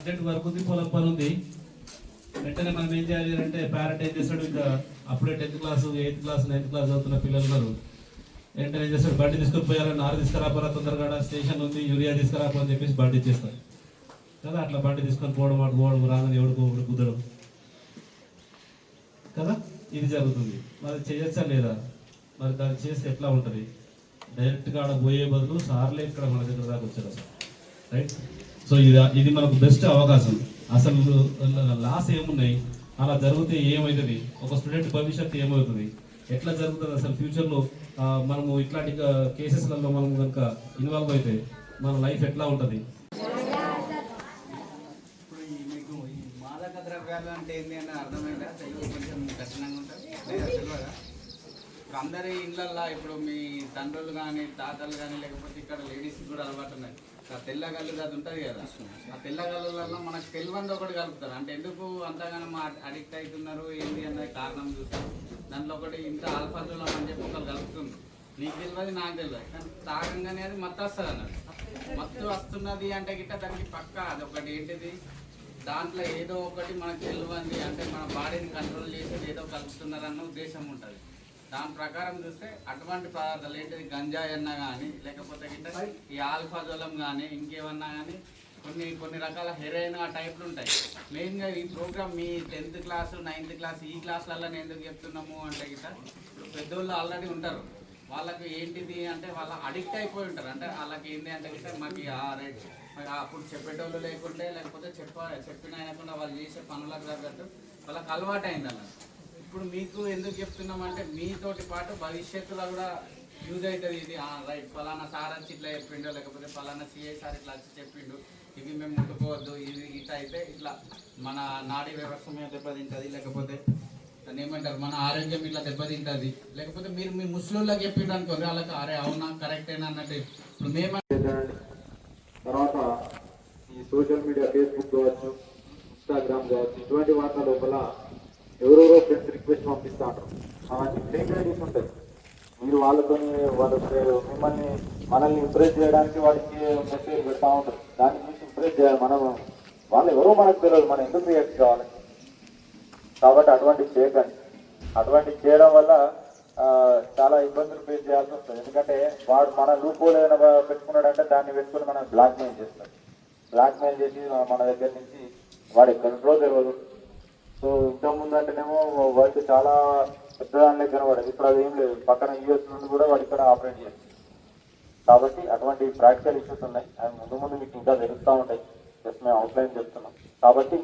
Urgent work ఉంది, పొలం పని ఉంది. వెంటనే మనం ఏం చేయాలి అంటే పేరెంట్ ఏం చేస్తాడు, ఇంకా అప్పుడే 10th class 8th class 9th class చదువుతున్న పిల్లలు ఉన్నారు. వెంటనే ఏం చేస్తాడు, బండి తీసుకొని పోయారా, నారు తీసుకురాపోరా, తొందరగా స్టేషన్ ఉంది, యూరియా తీసుకురాపో అని చెప్పేసి బండి ఇచ్చేస్తారు కదా. అట్లా బండి తీసుకొని పోవడం, అటు పోవడం, రాదని ఎవడికో ఒకటి కుదరడం కదా, ఇది జరుగుతుంది. మరి చేయొచ్చా లేదా? మరి దాన్ని చేస్తే ఎట్లా ఉంటుంది? డైరెక్ట్గా ఆడ పోయే బదులు సార్లే ఇక్కడ మన దగ్గర దాకా వచ్చారు అసలు, రైట్? సో ఇది మనకు బెస్ట్ అవకాశం. అసలు లాస్ ఏమున్నాయి, అలా జరిగితే ఏమవుతుంది, ఒక స్టూడెంట్ భవిష్యత్తు ఏమవుతుంది, ఎట్లా జరుగుతుంది అసలు ఫ్యూచర్లో, మనము ఇట్లాంటి కేసెస్లలో మనం కనుక ఇన్వాల్వ్ అయితే మన లైఫ్ ఎట్లా ఉంటుంది? ఇప్పుడు మీకు ఈ మాదక ద్రవ్యాలు అంటే ఏంటి అని అర్థమైందా? కొంచెం కఠినంగా ఉంటుంది తెలియదా? ఇప్పుడు అందరి ఇళ్ళల్లో ఇప్పుడు మీ తండ్రులు కానీ తాతలు కానీ లేకపోతే ఇక్కడ లేడీస్ కూడా అలవాటు ఉన్నాయి. ఆ తెల్లగల్లు అది ఉంటుంది కదా, ఆ తెల్లగల్లులలో మనకు తెలివంది ఒకటి కలుపుతారు. అంటే ఎందుకు అంతగానో అడిక్ట్ అవుతున్నారు ఏంటి అన్నది కారణం చూస్తారు. దాంట్లో ఒకటి ఇంత ఆల్ఫాజులం అని చెప్పి ఒకరు కలుపుతుంది. నీకు తెలియదు, నాకు తెలియదు, కానీ తాగంగానే అది మత్తు వస్తుంది అన్నట్టు. మత్తు వస్తున్నది అంటే గిట్ట దానికి పక్క అది ఒకటి ఏంటిది, దాంట్లో ఏదో ఒకటి మనకు తెలియంది, అంటే మన బాడీని కంట్రోల్ చేసేది ఏదో కలుపుతున్నారన్న ఉద్దేశం ఉంటుంది. దాని ప్రకారం చూస్తే అటువంటి పదార్థాలు ఏంటిది, గంజాయి అన్నా కానీ లేకపోతే గిట్ట ఈ ఆల్ఫాజోలం కానీ ఇంకేమన్నా కానీ కొన్ని రకాల హెరోయిన్ ఆ టైప్లు ఉంటాయి. మెయిన్గా ఈ ప్రోగ్రామ్ మీ 10th క్లాస్ 9th క్లాస్ ఈ క్లాస్లలో ఎందుకు చెప్తున్నాము అంటే గిట్ట ఇప్పుడు పెద్దోళ్ళు ఆల్రెడీ ఉంటారు, వాళ్ళకి ఏంటిది అంటే వాళ్ళ అడిక్ట్ అయిపోయి ఉంటారు. అంటే వాళ్ళకి ఏంటి అంటే గిట్ట మాకు రైట్ అప్పుడు చెప్పేటోళ్ళు లేకుంటే లేకపోతే చెప్పిన అయినకుండా వాళ్ళు చేసే పనులకు తగ్గట్టు వాళ్ళకి అలవాటు అయింది అన్నమాట. ఇప్పుడు మీకు ఎందుకు చెప్తున్నామంటే మీతోటి పాటు భవిష్యత్తులో కూడా యూజ్ అవుతుంది. ఇది రైట్, ఫలానా సార్ వచ్చి ఇట్లా చెప్పిండు, లేకపోతే ఫలానా సిఐ సార్ ఇట్లా వచ్చి చెప్పిండు, ఇవి మేము ముట్టుకోవద్దు, ఇది ఇట్లా అయితే ఇట్లా మన నాడీ వ్యవస్థ మీద దెబ్బతింటుంది, లేకపోతే దాన్ని ఏమంటారు మన ఆరోగ్యం ఇట్లా దెబ్బతింటుంది. లేకపోతే మీరు మీ ముస్లింలకు చెప్పిండు అనుకోండి, వాళ్ళకి అరే అవునా కరెక్టేనా అన్నట్టు. ఇప్పుడు మేము తర్వాత ఈ సోషల్ మీడియా ఫేస్బుక్ కావచ్చు, ఇన్స్టాగ్రామ్ కావచ్చు, ఇటువంటి వాటి లోపల ఎవరెవరో ఫ్రెండ్స్ రిక్వెస్ట్ పంపిస్తూ ఉంటారు. అవన్నీ ఫేక్ ఐడీస్ ఉంటాయి. మీరు వాళ్ళతోని మనల్ని ఇంప్రెస్ చేయడానికి వాడికి మెసేజ్ పెడతా ఉంటారు. దాని గురించి ఇంప్రెస్ చేయాలి మనం, వాళ్ళు ఎవరో మనకు తెలియదు, మనం ఎందుకు రియాక్ట్ కావాలి. కాబట్టి అటువంటివి చేయకండి. అటువంటివి చేయడం వల్ల చాలా ఇబ్బందులు ఫేస్ చేయాల్సి వస్తుంది. ఎందుకంటే వాడు మన లూపోలు ఏదైనా పెట్టుకున్నాడంటే దాన్ని పెట్టుకుని మనం బ్లాక్మెయిల్ చేస్తాం. బ్లాక్మెయిల్ చేసి మన దగ్గర నుంచి వాడి కంట్రోల్ తెలియదు. సో ఇంతకుముందు అంటేనేమో వాడికి చాలా పెద్దదానిలో కనబడదు, ఇప్పుడు అది ఏం లేదు. పక్కన యూఎస్ నుండి కూడా వాడు ఇక్కడ ఆపరేట్ చేస్తుంది. కాబట్టి అటువంటి ప్రాక్టికల్ ఇష్యూస్ ఉన్నాయి. అవి ముందు ముందు మీకు ఇంకా తెలుస్తూ ఉంటాయి. జస్ట్ మేము అవుట్లైన్ చెప్తున్నాం. కాబట్టి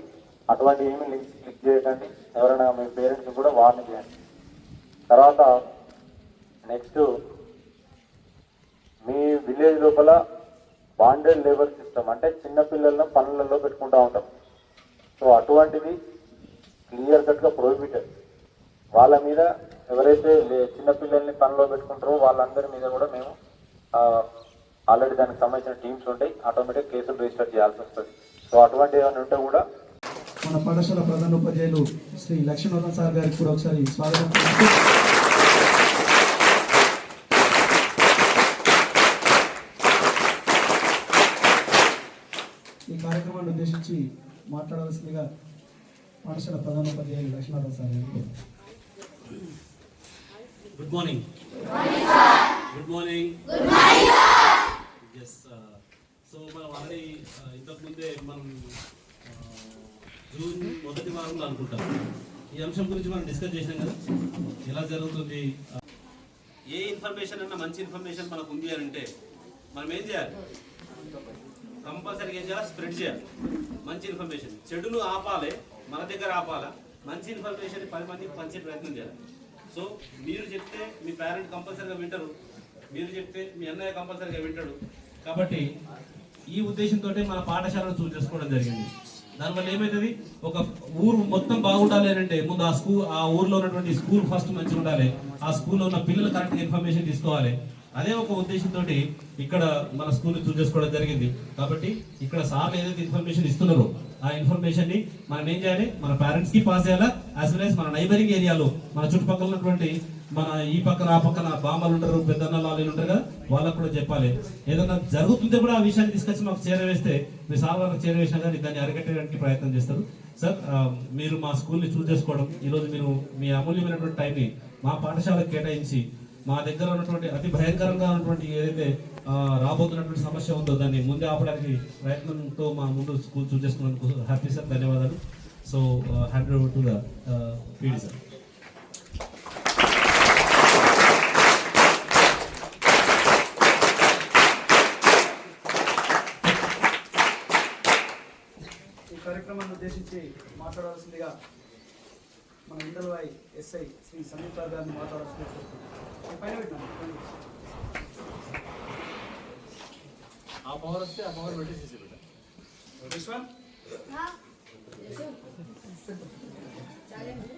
అటువంటి ఏమి లింక్స్ క్లిక్ చేయకండి. ఎవరైనా మీ పేరెంట్స్ కూడా వార్నింగ్ చేయండి. తర్వాత నెక్స్ట్, మీ విలేజ్ లోపల బాండెడ్ లేబర్ సిస్టమ్ అంటే చిన్నపిల్లలను పనులలో పెట్టుకుంటూ ఉంటాం. సో అటువంటిది క్లియర్ కట్గా ప్రొహిబిటెడ్. వాళ్ళ మీద ఎవరైతే చిన్నపిల్లల్ని పనిలో పెట్టుకుంటారో వాళ్ళందరి మీద కూడా మేము ఆల్రెడీ దానికి సంబంధించిన టీమ్స్ ఉంటాయి, ఆటోమేటిక్ కేసులు రిజిస్టర్ చేయాల్సి వస్తుంది. సో అటువంటి ఏమైనా ఉంటే కూడా మన పాఠశాల ప్రధాన ఉపాధ్యాయులు శ్రీ లక్ష్మీనారాయణ సార్ గారికి కూడా ఒకసారి స్వాగతం. ఈ కార్యక్రమాన్ని ఉద్దేశించి మాట్లాడవలసిందిగా పాఠశాల ప్రధాన ఉపాధ్యాయులు లక్ష్మీనారాయణ సార్ గారికి. Good morning. Good morning. Yes. So మనం ఆల్రెడీ ఇంతకుముందే మనం జూన్ మొదటి వారంలో అనుకుంటాం ఈ అంశం గురించి మనం డిస్కస్ చేసినాం కదా, ఎలా జరుగుతుంది. ఏ ఇన్ఫర్మేషన్ అన్నా మంచి ఇన్ఫర్మేషన్ మనకు ఉంది అని అంటే మనం ఏం చేయాలి, కంపల్సరీగా ఏం చేయాలి, స్ప్రెడ్ చేయాలి మంచి ఇన్ఫర్మేషన్. చెడును ఆపాలి, మన దగ్గర ఆపాలా, మంచి ఇన్ఫర్మేషన్ 10 మందికి పంచే ప్రయత్నం చేయాలి. సో మీరు చెప్తే మీ పేరెంట్ కంపల్సరీగా వింటారు, మీరు చెప్తే మీ అన్నయ్య కంపల్సరీగా వింటాడు. కాబట్టి ఈ ఉద్దేశంతో మన పాఠశాలను చూస్ చేసుకోవడం జరిగింది. దానివల్ల ఏమవుతుంది, ఒక ఊరు మొత్తం బాగుండాలి అని అంటే ముందు ఆ ఊర్లో ఉన్నటువంటి స్కూల్ ఫస్ట్ మంచిగా ఉండాలి. ఆ స్కూల్లో ఉన్న పిల్లలు కరెక్ట్గా ఇన్ఫర్మేషన్ తీసుకోవాలి. అదే ఒక ఉద్దేశంతో ఇక్కడ మన స్కూల్ చూస్ చేసుకోవడం జరిగింది. కాబట్టి ఇక్కడ సార్లు ఏదైతే ఇన్ఫర్మేషన్ ఇస్తున్నారో ఆ ఇన్ఫర్మేషన్ ని మనం ఏం చేయాలి, మన పేరెంట్స్ కి పాస్ చేయాలా, యాజ్ వెల్ యాజ్ మన నైబరింగ్ ఏరియాలో మన చుట్టుపక్కల ఉన్నటువంటి మన ఈ పక్కన ఆ పక్కన బామ్మలు ఉంటారు, పెద్దన్న లాలీలు ఉంటారు కదా, వాళ్ళకు కూడా చెప్పాలి. ఏదైనా జరుగుతుంటే కూడా ఆ విషయాన్ని తీసుకొచ్చి మాకు చేరవేస్తే మీ సార్ వాళ్ళకి చేరవేసినా కానీ దాన్ని అరికట్టడానికి ప్రయత్నం చేస్తారు. సార్, మీరు మా స్కూల్ని చూస్ చేసుకోవడం, ఈరోజు మీరు మీ అమూల్యమైనటువంటి టైంని మా పాఠశాలకు కేటాయించి మా దగ్గర ఉన్నటువంటి అతి భయంకరంగా ఉన్నటువంటి ఏదైతే రాబోతున్నటువంటి సమస్య ఉందో దాన్ని ముందే ఆపడానికి ప్రయత్నంతో మా ముందు స్కూల్ చూస్ చేసుకున్నందుకు హ్యాపీ సార్, ధన్యవాదాలు. So hand over to the PD sir. ఈ కార్యక్రమాన్ని ఉద్దేశించి మాట్లాడవలసిందిగా మన ఇందల్వాయి ఎస్ఐ శ్రీ సందీప్ సార్ గారిని మాట్లాడాల్సింది పైన పెట్టాను. ఆ పవర్ వస్తే ఆ పవర్ పెట్టేసి విశ్వన్ చాలండి.